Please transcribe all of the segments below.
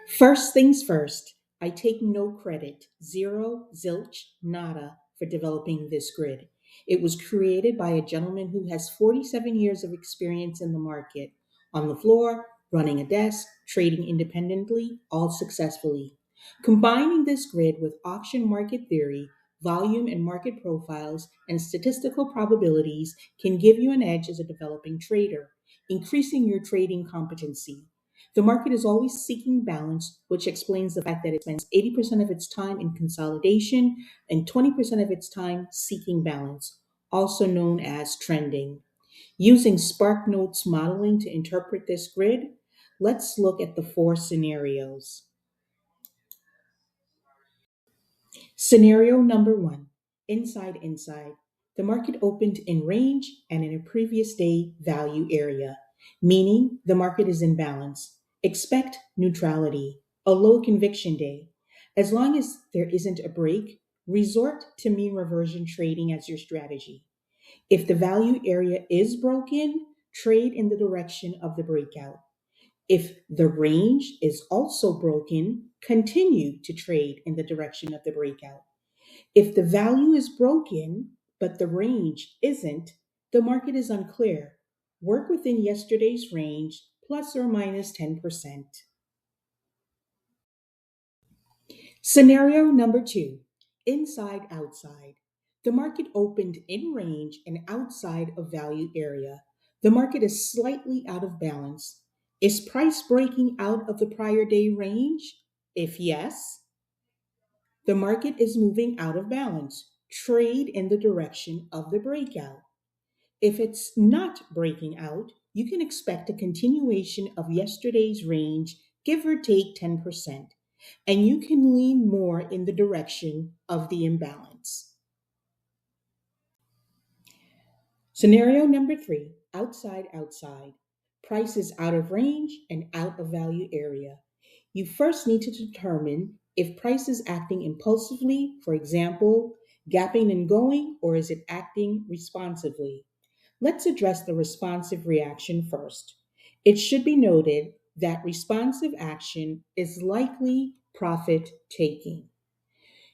First things first, I take no credit, zero, zilch, nada, for developing this grid. It was created by a gentleman who has 47 years of experience in the market, on the floor, running a desk, trading independently, all successfully. Combining this grid with auction market theory, volume and market profiles, and statistical probabilities can give you an edge as a developing trader, increasing your trading competency. The market is always seeking balance, which explains the fact that it spends 80% of its time in consolidation and 20% of its time seeking balance, also known as trending. Using SparkNotes modeling to interpret this grid, let's look at the four scenarios. Scenario number one, inside. The market opened in range and in a previous day value area, meaning the market is in balance. Expect neutrality, a low conviction day. As long as there isn't a break, resort to mean reversion trading as your strategy. If the value area is broken, trade in the direction of the breakout. If the range is also broken, continue to trade in the direction of the breakout. If the value is broken, but the range isn't, the market is unclear. Work within yesterday's range, plus or minus 10%. Scenario number two, outside. The market opened in range and outside of value area. The market is slightly out of balance. Is price breaking out of the prior day range? If yes, the market is moving out of balance. Trade in the direction of the breakout. If it's not breaking out, you can expect a continuation of yesterday's range, give or take 10%, and you can lean more in the direction of the imbalance. Scenario number three, outside. Price is out of range and out of value area. You first need to determine if price is acting impulsively, for example, gapping and going, or is it acting responsively? Let's address the responsive reaction first. It should be noted that responsive action is likely profit taking.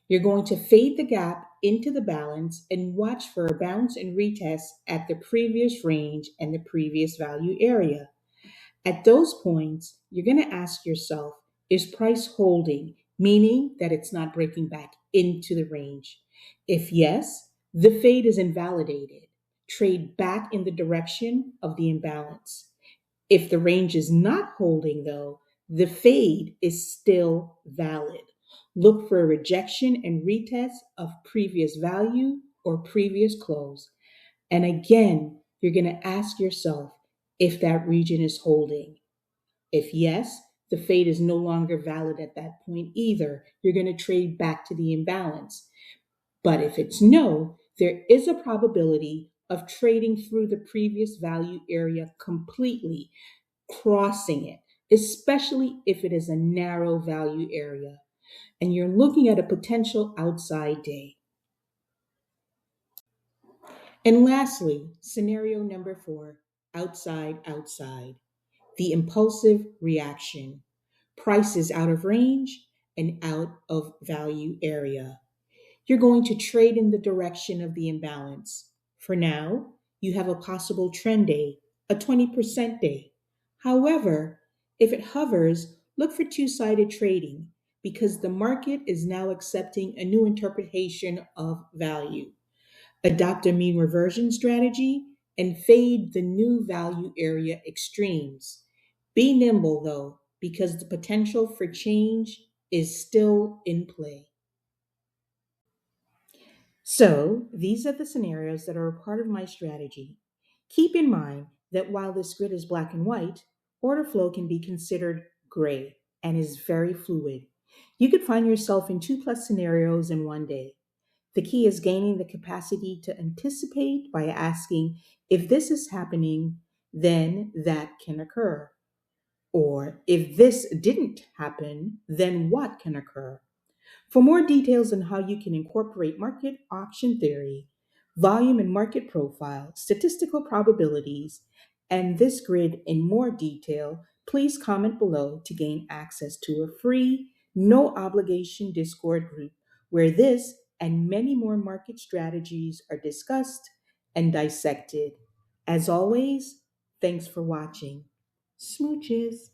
You're going to fade the gap into the balance and watch for a bounce and retest at the previous range and the previous value area. At those points, you're going to ask yourself, is price holding, meaning that it's not breaking back into the range? If yes, the fade is invalidated. Trade back in the direction of the imbalance. If the range is not holding, though, the fade is still valid. Look for a rejection and retest of previous value or previous close. And again, you're going to ask yourself if that region is holding. If yes, the fade is no longer valid at that point either. You're going to trade back to the imbalance. But if it's no, there is a probability of trading through the previous value area completely, crossing it, especially if it is a narrow value area and you're looking at a potential outside day. And lastly, scenario number four, outside. The impulsive reaction. Price is out of range and out of value area. You're going to trade in the direction of the imbalance. For now, you have a possible trend day, a 20% day. However, if it hovers, look for two sided trading because the market is now accepting a new interpretation of value. Adopt a mean reversion strategy and fade the new value area extremes. Be nimble though, because the potential for change is still in play. So, these are the scenarios that are a part of my strategy. Keep in mind that while this grid is black and white, order flow can be considered gray and is very fluid. You could find yourself in two plus scenarios in one day. The key is gaining the capacity to anticipate by asking, if this is happening, then that can occur. Or if this didn't happen, then what can occur? For more details on how you can incorporate market auction theory, volume and market profile, statistical probabilities, and this grid in more detail, Please comment below to gain access to a free, no obligation Discord group where this and many more market strategies are discussed and dissected. As always, thanks for watching. Smooches.